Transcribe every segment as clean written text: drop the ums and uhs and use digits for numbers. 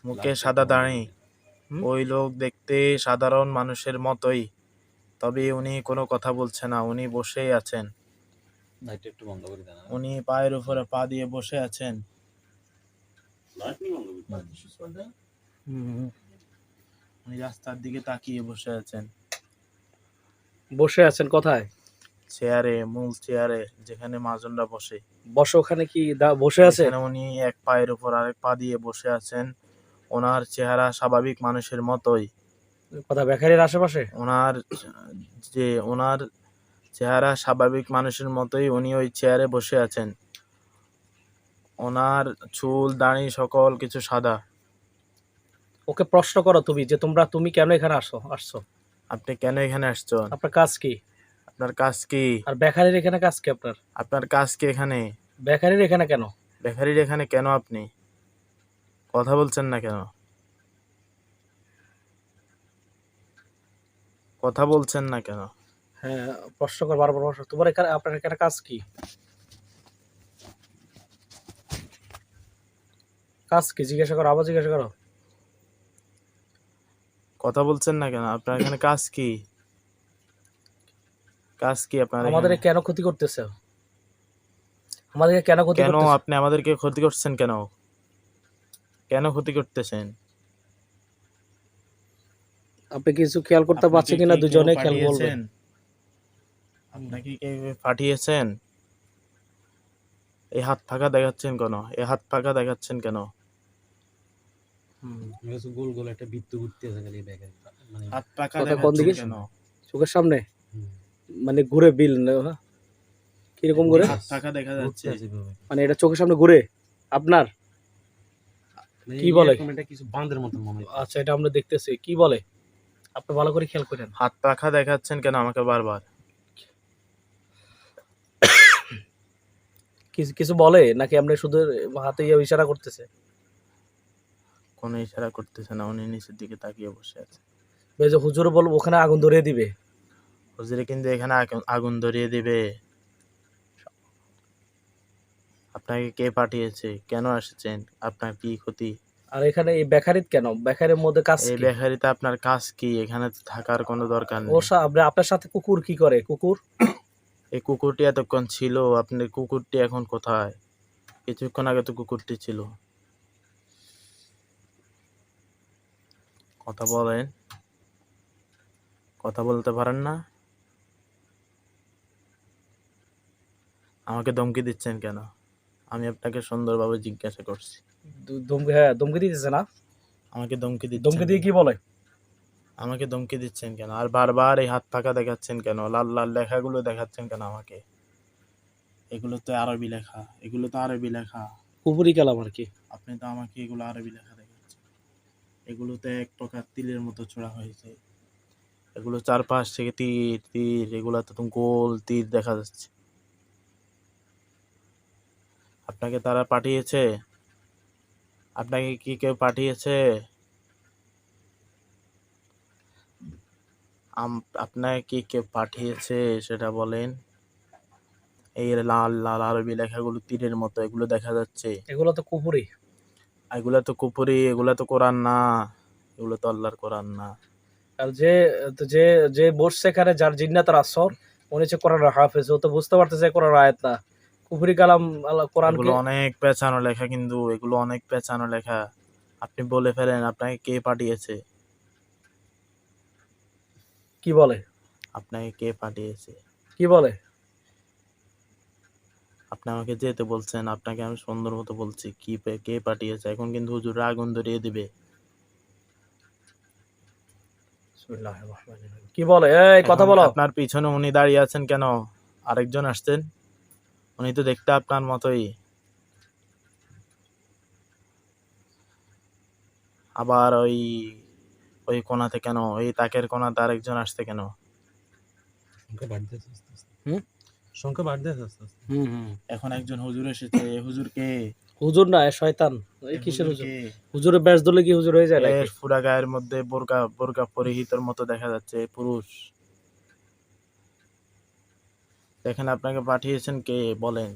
মুখে সাদা দাড়ি। ওই লোক দেখতে সাধারণ মানুষের মতোই, তবে উনি কোনো কথা বলছে না, উনি বসেই আছেন। উনি পায়ের উপরে পা দিয়ে বসে আছেন। উনি রাস্তার দিকে তাকিয়ে বসে আছেন। বসে আছেন কোথায়? চেয়ারে, মূল চেয়ারে, যেখানে মহাজনরা বসে। বসে ওখানে কি বসে আছে? এখানে উনি এক পায়ের উপর আরেক পা দিয়ে বসে আছেন। ওনার চেহারা স্বাভাবিক মানুষের মতোই। কথা বেকারির আশেপাশে? ওনার চেহারা স্বাভাবিক মানুষের মতোই, উনি ওই চেয়ারে বসে আছেন। ওনার চুল দাড়ি সকল কিছু সাদা। ওকে প্রশ্ন করো তুমি যে তুমি কেন এখানে আসছো? আপনি কেন এখানে আসছেন? আপনার কাজ কি? আপনার কাজ কি? আর বেকারির এখানে কাজ কি আপনার? আপনার কাজ কি এখানে? বেকারির এখানে কেন? বেকারির এখানে কেন? আপনি কথা বলছেন না কেন? কথা বলছেন না কেন? হ্যাঁ, প্রশ্ন কর বারবার প্রশ্ন। তোমার এখানে আপনার এখানে কাজ কি? কাজ কি জিজ্ঞাসা করো, আবার জিজ্ঞাসা করো। কথা বলছেন না কেন? আপনার এখানে কাজ কি? কাজ কি আপনার আমাদের এখানে? কেন ক্ষতি করতেছে? আমাদেরকে কেন ক্ষতি কেন করতেছে? আপনি আমাদেরকে ক্ষতি করছেন কেন? কেন ক্ষতি করতেছেন? আপনি কিছু খেয়াল করতে পারছেন কিনা দুজনে খেয়াল বলবেন। আপনাকে কে পাঠিয়েছেন? এই হাত ফাঁকা দেখাচ্ছেন কেন? এই হাত ফাঁকা দেখাচ্ছেন কেন? গোল গোল একটা বৃত্ত ঘুরতেছে খালি ব্যাগে, মানে হাত ফাঁকা কথা কোন দিকে? দেখাচ্ছেন কেন? চোখের সামনে মানে ঘুরে বিল কিরকম ঘুরে? হাত ফাঁকা দেখা যাচ্ছে। মানে এটা চোখের সামনে ঘুরে আপনার? কি বলে? এটা কিছু বাঁধের মতো মনে হয়। আচ্ছা, এটা আমরা দেখতেছি। কি বলে? আপনি ভালো করে খেয়াল করেন। হাত পাখা দেখাচ্ছেন কেন আমাকে বারবার? কিছু বলে নাকি আপনি শুধু হাতে ইশারা করতেছে? কোনো ইশারা করতেছে না, উনি নিচের দিকে তাকিয়ে বসে আছে। ওই যে হুজুর বলবো ওখানে আগুন ধরিয়ে দিবে। হুজুরে কিন্তু এখানে আগুন ধরিয়ে দিবে। আপনাকে কে পাঠিয়েছে? কেন এসেছেন? আপনার কি ক্ষতি? আর এখানে এই বেকারিত কেন? বেকারির মধ্যে কাজ এই কি? বেকারিতে আপনার কাজ কি? এখানে থাকার কোনো দরকার নেই। আপনার সাথে কুকুর কি করে? কুকুর? এই কুকুরটি এতক্ষণ ছিল, আপনার কুকুরটি এখন কোথায়? কিছুক্ষণ আগে তো কুকুরটি ছিল। কথা বলেন। কথা বলতে পারেন না? আমাকে ধমকি দিচ্ছেন কেন? আমি আপনাকে সুন্দরভাবে জিজ্ঞাসা করছি। ধমকি দিতেছে না? আমাকে ধমকি ধমকি দিচ্ছেন দিয়ে কেন? কি বলে? আমাকে ধমকি দিচ্ছেন কেন? আর বারবার এই হাত ফাঁকা দেখাচ্ছেন কেন? লাল লাল লেখাগুলো দেখাচ্ছেন কেন আমাকে? এগুলো তো আরবি লেখা, এগুলো তো আরবি লেখা। কুপুরি কালাম আর কি। আপনি তো আমাকে এগুলো আরবি লেখা দেখাচ্ছেন। এগুলোতে এক প্রকার তিলের মতো ছোড়া হয়েছে। এগুলো চারপাশ থেকে তীর তীর, এগুলোতে তো গোল তীর দেখা যাচ্ছে। আপনাকে তারা পাঠিয়েছে? আপনাকে কি কেউ পাঠিয়েছে? আপনাকে কি কেউ পাঠিয়েছে সেটা বলেন। এই লাল লাল আরবি লেখাগুলো তীরের মতো, এগুলো দেখা যাচ্ছে। এগুলো তো কুপুরি। এগুলা তো কুপুরি, এগুলা তো কোরআন না। এগুলো তো আল্লাহর কোরআন না। আর যে যে যে বসছে এখানে, যার জিন্নাতের আসর, উনি হচ্ছে কোরআনের হাফেজ। ও তো বুঝতে পারতেছে কোরআন আয়াত না। কুফরি কালাম কোরআনকে। এগুলো অনেক পেঁচানো লেখা, কিন্তু এগুলো অনেক পেঁচানো লেখা। আপনি বলে ফেলেন আপনাকে কে পাঠিয়েছে? কি বলে? আপনাকে কে পাঠিয়েছে? কি বলে? আপনি আমাকে যেতে বলছেন, আপনাকে আমি সুন্দর মতো বলছি কে পাঠিয়েছে। এখন কিন্তু হুজুরে আগুন ধরিয়ে দিবে। কি বলে? এই কথা বলো। আপনার পিছনে উনি দাঁড়িয়ে আছেন কেন? আরেকজন আসছেন, উনি তো দেখতে আপনার মতোই। আবার ওই ওই কোণাতে কেন, ওই তাকের কোণাতে আরেকজন আসছে কেন? সংখ্যা বাড়তেছে আস্তে আস্তে। এখন একজন হুজুর এসেছে। হুজুর কে? হুজুর না, শয়তান। এই কিসের হুজুর? হুজুরের ব্যাস ধরলে কি হুজুর হয়ে যায় নাকি? পুরা গায়ের মধ্যে বোরকা বোরকা পরিহিতর মতো দেখা যাচ্ছে, পুরুষ। এখানে আপনাকে পাঠিয়েছেন কে বলেন?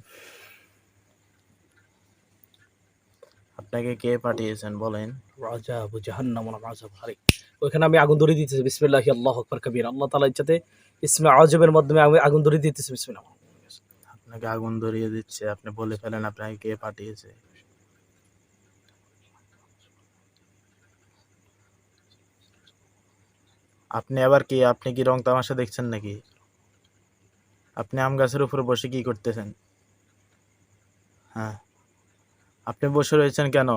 আপনাকে কে পাঠিয়েছেন বলেন? আযাবু জাহান্নাম ওয়া আযাব হারিক। ওইখানে আমি আগুন ধরিয়ে দিতেছি বিসমিল্লাহি আল্লাহু আকবার কবীর। আল্লাহ তাআলা ইচ্ছাতে ইসমে আযমের মাধ্যমে আমি আগুন ধরিয়ে দিতেছি বিসমিল্লাহ। আপনাকে আগুন ধরিয়ে দিচ্ছে, আপনি বলে ফেলেন আপনাকে কে পাঠিয়েছে। আপনি আবার কি, আপনি কি রং তামাশা দেখছেন নাকি? আপনি আম গাছের উপর বসে কি করতেছেন? হ্যাঁ, আপনি বসে রয়েছেন কেন?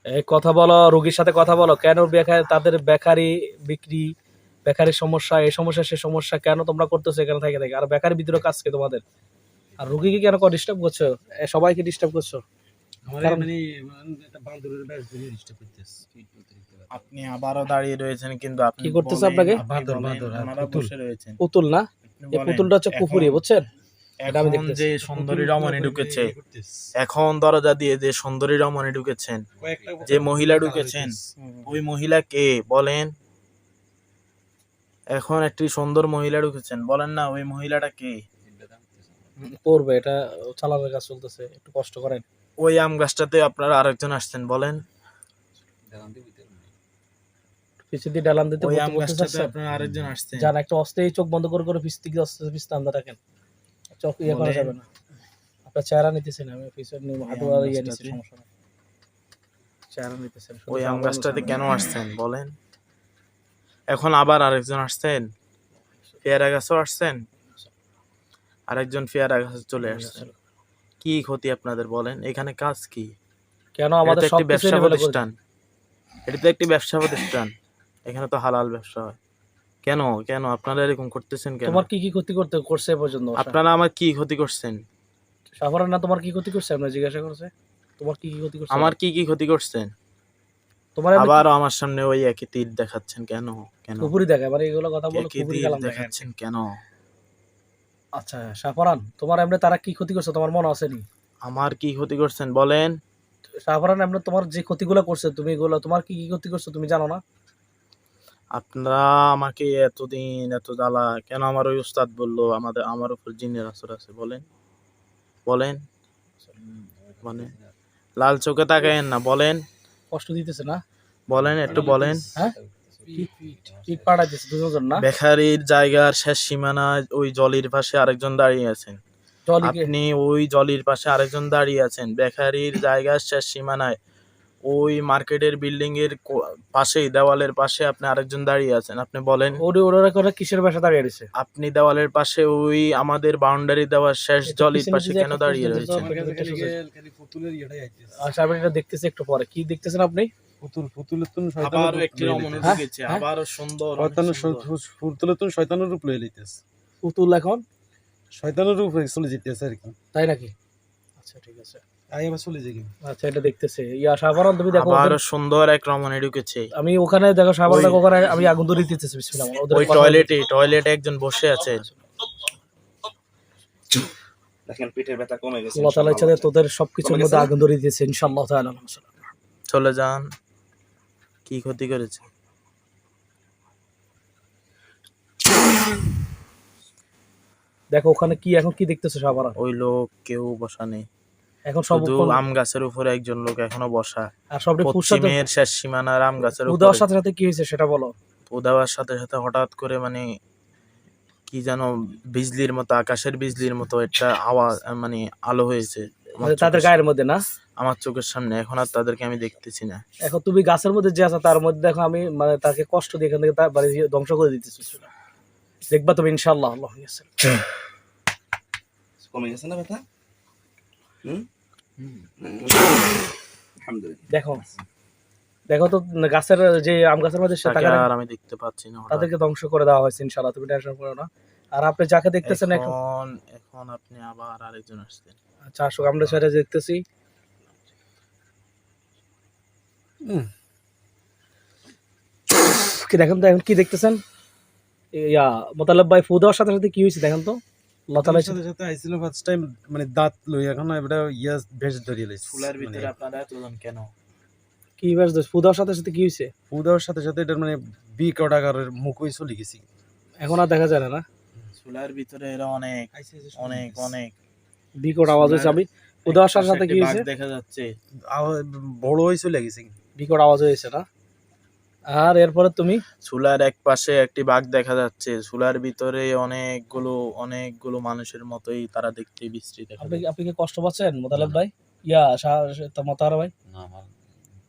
এই কথা বলো, রোগীর সাথে কথা বলো। কেন তাদের বেকারি বিক্রি, বেকারি সমস্যা, এই সমস্যা সে সমস্যা কেন তোমরা করতেছো এখানে থেকে থেকে? আর বেকারি ভিতরে কাজ কে তোমাদের? আর রোগীকে কেন ডিস্টার্ব করছো? সবাইকে ডিস্টার্ব করছো। আমার কারণ- মানে একটা বান্দরের ব্যাস ধরে ডিস্টার্ব করতেছে। আপনি আবারও দাঁড়িয়ে রয়েছেন, কিন্তু আপনি কি করতেছে বলেন, আপনাকে? আপনি বাঁদর, বলেন, বাঁদর আর ওনারা পুতুল। বসে রয়েছেন। পুতুল না, আপনি এই বলেন, পুতুলটা হচ্ছে কুফুরি, বুঝছেন? এটা আমি এখন দেখতেছি। যে সুন্দরী রমণী ঢুকেছে, করতেছে। এখন দরজা দিয়ে যে সুন্দরী রমণী ঢুকেছেন, যে মহিলা ঢুকেছেন, ওই মহিলা কে বলেন? এখন একটি সুন্দর মহিলা ঢুকেছেন, বলেন না ওই মহিলাটা কে? করবে, এটা চালানোর কাজ চলতেছে, একটু কষ্ট করেন। ওই আম গাছটাতে আপনারা আরেকজন আসছেন, বলেন। পিছিয়ে দিয়ে ডালান দিতে ওই বলতে আম বলতে গাছটাতে চাচ্ছেন? আপনারা আরেকজন আসছেন। যান একটা অস্থায়ী চোখ বন্ধ করে করে পিছ থেকে আস্তে পিছতে আমরা রাখেন, চোখ ইয়ে করা বলেন। যাবে না। আপনার চেহারা নিতেছেন, আমি পিছনে নিয়ে হাঁটু আর ইয়ে নিচ্ছি, গাছটাতে- সমস্যা নেই। চেহারা নিতেছেন, ওই আম গাছটাতে কেন আসছেন বলেন? এখন আবার আরেকজন আসছেন, পেয়ারা গাছও আসছেন, আরেকজন পেয়ারা গাছে চলে আসছেন। কি ক্ষতি আপনাদের বলেন? এখানে কাজ কি? কেন এটা আমাদের তো সব একটি ব্যবসা কিছু প্রতিষ্ঠান, এটা তো একটি ব্যবসা প্রতিষ্ঠান, এখানে তো হালাল ব্যবসা হয়। কেন কেন আপনারা এরকম করতেছেন কেন? তোমার কি কি ক্ষতি করছে এ পর্যন্ত? আপনারা আমার কি ক্ষতি করছেন? সাফারান না, তোমার কি ক্ষতি করছে আমরা জিজ্ঞাসা করছে? তোমার কি কি ক্ষতি করছে? আমার কি কি ক্ষতি করছেন? তোমার আবার আমার সামনে ওই একই তীর দেখাচ্ছেন কেন? কেন কুপুরি দেখায়, মানে এগুলো কথা বলো, একই কুপুরি তীর কালাম দেখায়। দেখাচ্ছেন কেন? আচ্ছা সাফারান, তোমার এমনি তারা কি ক্ষতি করছে তোমার মনে আসেনি? আমার কি ক্ষতি করছেন বলেন? সাফারান, এমনি তোমার যে ক্ষতিগুলো করছে তুমি, এগুলো তোমার কি কি ক্ষতি করছে তুমি জানো না? আপনারা আমাকে এতদিন এত জ্বালা কেন? আমার ওই উস্তাদ বললো আমার উপর জিনের আসর আছে, বলেন বলেন বলেন। লাল চোখে তাকায়েন না, বলেন কষ্ট দিতেছে না? বলেন, একটু বলেন। হ্যাঁ, ইট পাড়াই দিচ্ছে দুজন না? বেকারির জায়গার শেষ সীমানায় ওই জলির পাশে আরেকজন দাঁড়িয়ে আছেন। জলিকে আপনি ওই জলির পাশে আরেকজন দাঁড়িয়ে আছেন। বেকারির জায়গার শেষ সীমানায় ওই মার্কেটের বিল্ডিং এর পাশেই, দেওয়ালের পাশে আপনি আরেকজন দাঁড়িয়ে আছেন। আপনি বলেন, ওরা করে কিসের বাসা দাঁড়িয়ে রয়েছে? আপনি দেওয়ালের পাশে ওই আমাদের বাউন্ডারি দেওয়ার শেষ এটা জলির পিছনে পাশে যদি কেন একটা দাঁড়িয়ে পোস্ট রয়েছেন? দিতে আমার কাছে খালি পুতুলের ইয়েটাই আইতেছে। আচ্ছা আমি এটা দেখতেছি একটু পরে। কি দেখতেছেন আপনি? পুতুলের তুন আবারও একটি রমণী হ্যাঁ? ঢুকেছে, হ্যাঁ? আবারও সুন্দর, অনেক সুন্দর। পুতুলের তুন শয়তানের রূপ লয়ে লইতেছে। পুতুল এখন, শয়তানের রূপ হয়ে চলে যেতেছে আর কি। তাই নাকি? আচ্ছা ঠিক আছে, আই আবার চলে যাই। আচ্ছা এটা দেখতেছে। ইয়া সাফারান, তুমি দেখো আবারও সুন্দর এক রমণী ঢুকেছে। আমি ওখানে দেখো সাফারান, ওই- দেখো ওখানে আমি আগুন ধরিয়ে দিতেছি বিসমিল্লাহ। ওদের ওই কথা টয়লেটে একজন বসে আছেন। দেখেন পিঠের ব্যথা কমে গেছে আল্লাহ তাআলা ইচ্ছাতে তোদের সবকিছুর কমে গেছে মধ্যে না? আগুন ধরিয়ে দিয়েছে ইনশাআল্লাহ তাআলা। চলে যান। কি ক্ষতি করেছে? দেখো ওখানে কি, এখন কি দেখতেছো সাফারান? ওই লোক কেউ বসা নেই, এখন সব শুধু আম গাছের উপরে একজন লোক এখনো বসা। আর সব ফুরসাতে পশ্চিমের শেষ সীমানার আম গাছের উদাওয়ার উপরে সাথে সাথে কি হয়েছে সেটা বলো। উদাওয়ার সাথে সাথে হঠাৎ করে মানে কি যেন বিজলির মতো, আকাশের বিজলির মতো একটা আওয়াজ, মানে আলো হয়েছে আমার তাদের চোখের গায়ের মধ্যে না? আমার চোখের সামনে। এখন আর তাদেরকে আমি দেখতেছি না। এখন তুমি গাছের মধ্যে যে আছো তার মধ্যে দেখো, আমি মানে তাকে কষ্ট দিয়ে এখান থেকে তার বাড়ি ধ্বংস করে দিতেছি। দেখবা তুমি ইনশাআল্লাহ। আল্লাহ ইয়াসির। কমে গেছে না ব্যথা? আলহামদুলিল্লাহ। দেখো দেখো তো গাছের যে আম গাছের মধ্যে তাকে তাকে আর আমি দেখতে পাচ্ছি না হঠাৎ। তাদেরকে ধ্বংস করে দেওয়া হয়েছে ইনশাআল্লাহ, তুমি টেনশন করো না। আর আপনি যাকে দেখতেছেন এখন, এখন আপনি আবার আরেকজন আসছেন। আচ্ছা আসুক, আমরা সেটা দেখতেছি। কি দেখেন তো এখন কি দেখতেছেন? ইয়া মোতালেব ভাই, ফু দেওয়ার সাথে সাথে কি হয়েছে দেখেন তো। আল্লাহ তাআলা সাথে সাথে আইছিল ফার্স্ট টাইম, মানে দাঁত লই এখন এটা ইয়াস ভেজ ধরিয়ে লইছে। ফুলের ভিতরে আপনারা এতজন কেন? কি বেশ দোষ, ফু দেওয়ার সাথে সাথে কি হয়েছে? পুদার সাথে সাথে এটা মানে বিকট আকারের মুখই চলে গেছি। এখন আর দেখা যায় না, না? চুলার ভিতরে এরা অনেক অনেক অনেক বিকট আওয়াজ হয়েছে। আমি উদার সাথে সাথে কি একটি বাঘ হয়েছে? দেখা যাচ্ছে। বড় হয়ে চলে গেছে। বিকট আওয়াজ হয়েছে না? আর এরপরে তুমি চুলার এক পাশে একটি বাঘ দেখা যাচ্ছে। চুলার ভিতরে অনেকগুলো মানুষের মতোই তারা দেখতে বিশ্রী দেখা আপনি যাচ্ছে। আপনি কি কষ্ট পাচ্ছেন মোতালেব ভাই? মোতাহার ভাই?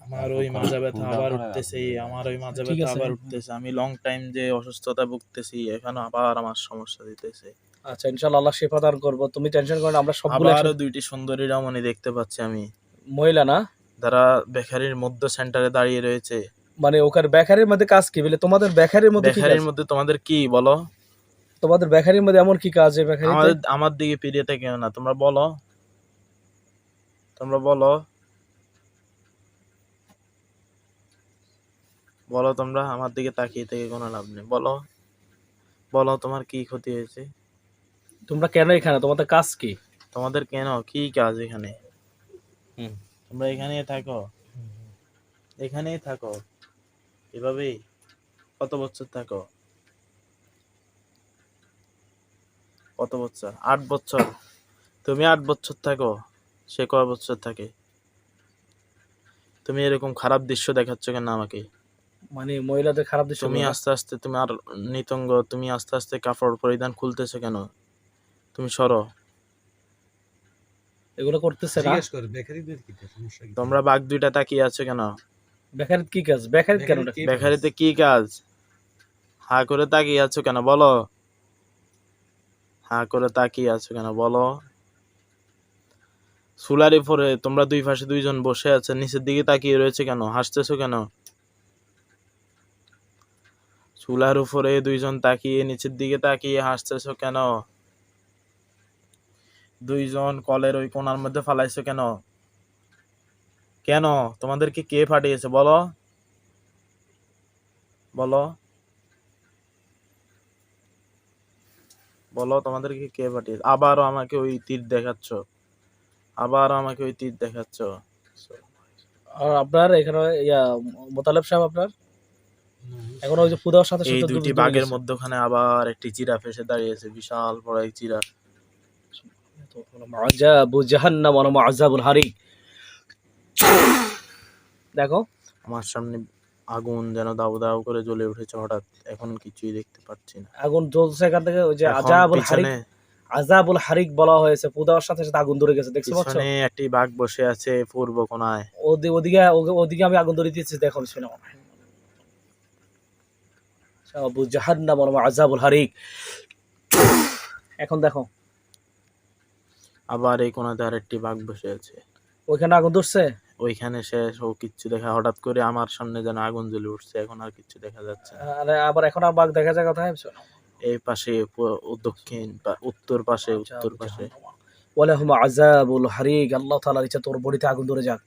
আমার ওই মাজা ব্যথা আবার উঠতেছে, ঠিক আছে। আবার উঠতেছে। আমি লং টাইম যে অসুস্থতা ভুগতেছি, এখানে আবার আমার সমস্যা দিতেছে। আচ্ছা, ইনশাআল্লাহ আল্লাহ শিফা দান করবো। তুমি টেনশন করো না, আমরা সবগুলো আবারও একসাথে- দুইটি সুন্দরী রমণী দেখতে পাচ্ছি আমি, মহিলা না, যারা বেকারির মধ্য সেন্টারে দাঁড়িয়ে রয়েছে। মানে ওখানে বেকারির মধ্যে কাজ কি? বলে তোমাদের বেকারির মধ্যে কি কাজ? বেকারির মধ্যে তোমাদের কি বলো? তোমাদের বেকারির মধ্যে এমন কি কাজ? বেকারিতে আমার দিকে ফিরিয়ে থেকেও না, তোমরা বলো, বলো তোমরা আমার দিকে তাকিয়ে থেকে কোনো লাভ নেই। বলো তোমার কি ক্ষতি হয়েছে? তোমরা কেন এখানে? তোমাদের কাজ কি? তোমাদের কেন কি কাজ এখানে? তোমরা এখানেই থাকো এভাবেই কত বছর থাকো? কত বছর? 8 বছর। তুমি 8 বছর থাকো, সে কয় বছর থাকে? তুমি এরকম খারাপ দৃশ্য দেখাচ্ছ কেন আমাকে? মানে মহিলাদের খারাপ দৃশ্য তুমি বলা? আস্তে আস্তে তোমার নিতঙ্গ, তুমি আস্তে আস্তে কাপড় পরিধান খুলতেছো কেন? তুমি সরো। এগুলো করতেছে না? জিজ্ঞেস করে বেকারিদের কি সমস্যা কি? তোমরা বাঘ দুইটা তাকিয়ে আছো কেন? বেকারিতে কি কাজ? বেকারিতে কেন? বেকারিতে কি বেকারিতে কি কাজ? হা করে তাকিয়ে আছো কেন বলো? হা করে তাকিয়ে আছো কেন বলো? চুলার উপরে তোমরা দুই পাশে দুইজন বসে আছে, নিচের দিকে তাকিয়ে রয়েছে কেন? হাসতেছো কেন? চুলার উপরে দুইজন তাকিয়ে নিচের দিকে তাকিয়ে হাসতেছো কেন? দুইজন কলের ওই কোণার মধ্যে ফালাইছো কেন? কেন? তোমাদেরকে কে পাঠিয়েছে বলো? বলো তোমাদেরকে কে পাঠিয়েছে? আবারও আমাকে ওই তীর দেখাচ্ছ। আর আপনার এখানে মোতালেব সাহেব, আপনার এখন ওই যে পুদার সাথে এই সাথে দুইটি বাঘের মধ্যখানে আবার একটি জিরাফ এসে দাঁড়িয়েছে, বিশাল বড় এক জিরাফ। আযাবু জাহান্নাম ওয়া মুআযাবুল হারিক। দেখো আমার সামনে আগুন যেন দাউ দাউ করে জ্বলে উঠেছে হঠাৎ, এখন কিছুই দেখতে পাচ্ছি না। আগুন জ্বলছে এখান থেকে, ওই যে এখন আযাবুল হারিক, পিছনে আযাবুল হারিক বলা হয়েছে। পুদার সাথে সাথে আগুন ধরে গেছে, দেখতে পাচ্ছ? পিছনে একটি বাঘ বসে আছে পূর্ব কোণায়। ওদিকে আমি আগুন ধরে দিতেছি, দেখো বিসমিল্লাহ। আযাবু জাহান্নাম ওয়া মুআযাবুল হারিক। এখন দেখো আবার এই কোণাতে আরেকটি বাঘ বসে আছে। ওইখানে আগুন ধরছে। ওইখানে শেষ, ও কিচ্ছু দেখা, হঠাৎ করে আমার সামনে যেন আগুন জ্বলে উঠছে, এখন আর কিচ্ছু দেখা যাচ্ছে না। আরে আবার এখন আর বাঘ দেখা যায় কোথায়? এই পাশে দক্ষিণ উত্তর পাশে ওয়ালাহুম আযাবুল হারিক। আল্লাহ তাআলার ইচ্ছা তোর বডিতে আগুন ধরে যাক,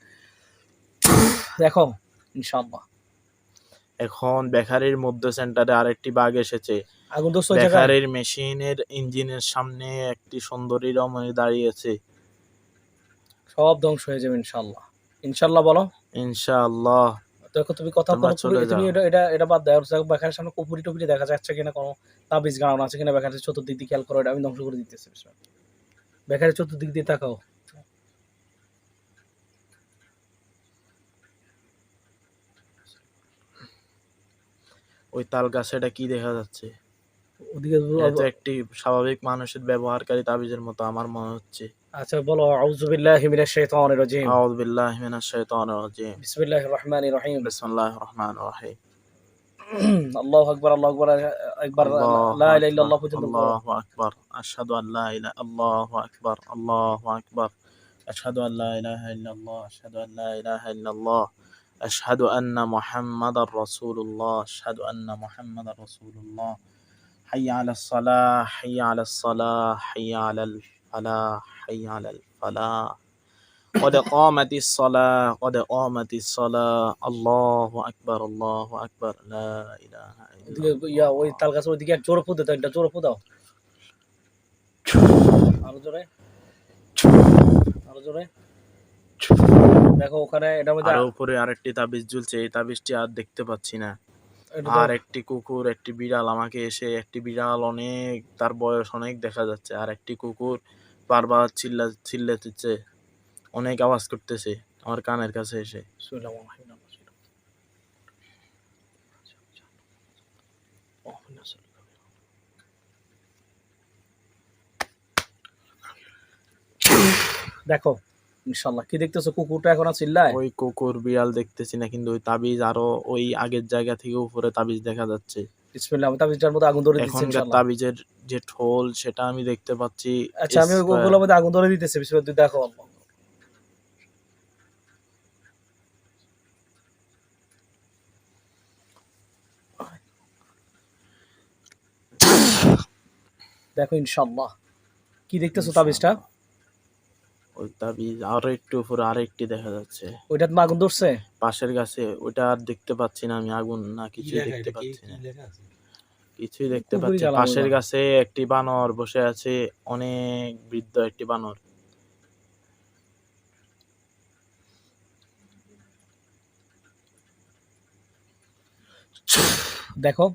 দেখো ইনশাআল্লাহ। এখন বেকারির মধ্য সেন্টারে আরেকটি বাঘ এসেছে। আগুন ধরছে ওই জায়গায়। বেকারির মেশিনের ইঞ্জিনের সামনে একটি সুন্দরী রমণী দাঁড়িয়েছে। সব ধ্বংস হয়ে যাবে ইনশাআল্লাহ। ইনশাআল্লাহ বলো। ইনশাআল্লাহ। দেখো তুমি কথা তোমরা বলো, চলে তুমি যাও। এটা বাদ দাও। বেকারের সামনে কুপুরি টুপুরি দেখা যাচ্ছে কিনা, কোনো তাবিজ গাড়ানো আছে কিনা বেকারের চতুর্দিক দিয়ে খেয়াল করো, এটা আমি ধ্বংস করে দিতেছি। বেকারের চতুর্দিক দিয়ে তাকাও। ওই তাল গাছে এটা কি দেখা যাচ্ছে? ওদিকে এটা তো একটি স্বাভাবিক মানুষের ব্যবহারকারী তাবিজের মতো আমার মনে হচ্ছে। আচ্ছা বলো, আউযু বিল্লাহি মিনাশ শাইতানির রাজিম, আউযু বিল্লাহি মিনাশ শাইতানির রাজিম, বিসমিল্লাহির রহমানির রহিম, বিসমিল্লাহির রহমানির রহিম। আল্লাহু আকবার, আল্লাহু আকবার, একবার লা ইলাহা ইল্লাল্লাহ পর্যন্ত বলো। আল্লাহু আকবার, আশহাদু আল লা ইলাহা, আল্লাহু আকবার, আল্লাহু আকবার, আশহাদু আল লা ইলাহা ইল্লাল্লাহ, আশহাদু আল লা ইলাহা ইল্লাল্লাহ, আশহাদু আন্না মুহাম্মাদার রাসূলুল্লাহ, আশহাদু আন্না মুহাম্মাদার রাসূলুল্লাহ। হাইয়া আলাস সালাহ, হাইয়া আলাস সালাহ, হাইয়া আলাল ফালাহ, হাইয়া আলাল ফালাহ। قد قامت الصلاة، قد قامت الصلاة، الله أكبر، الله أكبر، لا إله إلا ওদিকে الله। ওই তাল গাছের ওইদিকে এক জোরে ফুদে দাও, এটা জোরে ফুদাও, আরো জোরে, আরো জোরে। দেখো ওখানে এটার মধ্যে আর উপরে আরেকটি তাবিজ ঝুলছে, এই তাবিজটি আর দেখতে পাচ্ছি না। এটা আর দাও। একটি কুকুর, একটি বিড়াল আমাকে এসে, একটি বিড়াল অনেক, তার বয়স অনেক দেখা যাচ্ছে, আর একটি কুকুর বারবার চিল্লাতেছে, অনেক আওয়াজ করতেছে আমার কানের কাছে এসে। বিসমিল্লাহির রহমানির রহিম। দেখো ইনশাআল্লাহ কি দেখতেছো, কুকুরটা এখন আর চিল্লায়? ওই কুকুর বিড়াল দেখতেছি না, কিন্তু ওই তাবিজ আরো ওই আগের জায়গা থেকে উপরে তাবিজ দেখা যাচ্ছে। বিসমিল্লাহ, আমি তাবিজটার মধ্যে আগুন ধরে দিচ্ছি এখনকার ইনশাআল্লাহ। তাবিজের যে ঠোল সেটা আমি দেখতে পাচ্ছি আচ্ছা আমি ওই square। ওগুলোর মধ্যে আগুন ধরে দিতেছি, বিসমিল্লাহ, তুই দেখো। দেখো ইনশাআল্লাহ কি দেখতেছো তাবিজটা? ওই তাবিজ আরো একটু উপরে আরেকটি দেখা যাচ্ছে ওইটা তোমার আগুন ধরছে? পাশের গাছে, ওইটা আর দেখতে পাচ্ছি না আমি, আগুন না কিছুই দেখতে পাচ্ছি না, কিছুই দেখতে কুকুরই পাচ্ছি না। জ্বালানো পাশের না। গাছে একটি বানর বসে আছে, অনেক বৃদ্ধ একটি বানর। দেখো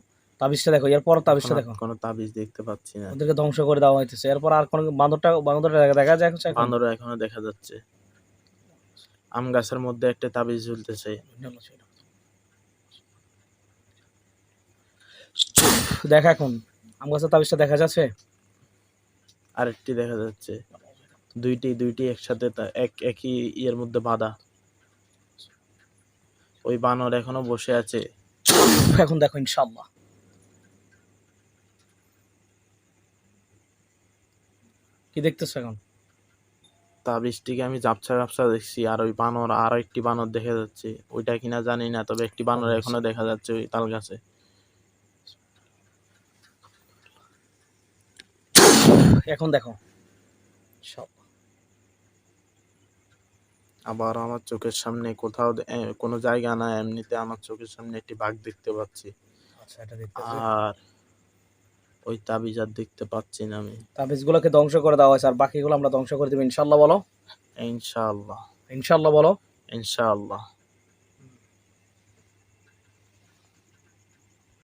তাবিজটা দেখো, এরপর তাবিজটা এখন আর দেখো। কোনো তাবিজ দেখতে পাচ্ছি না। ওদেরকে ধ্বংস করে দেওয়া হইতেছে। এরপর আর কোন বান্দরটা দেখা যায় এখন? বানর এখনো দেখা যাচ্ছে। আম গাছের মধ্যে একটা তাবিজ ঝুলতেছে। দেখা এখন আম গাছের তাবিজটা দেখা যাচ্ছে? আরেকটি দেখা যাচ্ছে, দুইটি একসাথে একই ইয়ের মধ্যে বাঁধা। ওই বানর এখনো বসে আছে। এখন দেখো ইনশাআল্লাহ কি দেখতেছো এখন? তাবিজটিকে আমি ঝাপসা ঝাপসা দেখছি, আর ওই বানর, আর একটি বানর দেখা যাচ্ছে, ওইটা কিনা জানি না, তবে একটি বানর এখনো দেখা যাচ্ছে ওই তাল গাছে। এখন দেখো ইনশাআল্লাহ। আবার আমার চোখের সামনে কোথাও কোনো জায়গা না, এমনিতে আমার চোখের সামনে একটি বাঘ দেখতে পাচ্ছি। আচ্ছা এটা দেখতেছি। আর ওই তাবিজ আর দেখতে পাচ্ছি না আমি। তাবিজগুলোকে ধ্বংস করে দেওয়া হয়েছে, আর বাকিগুলো আমরা ধ্বংস করে দেবো ইনশাআল্লাহ। বলো ইনশাআল্লাহ, ইনশাআল্লাহ বলো। ইনশাআল্লাহ।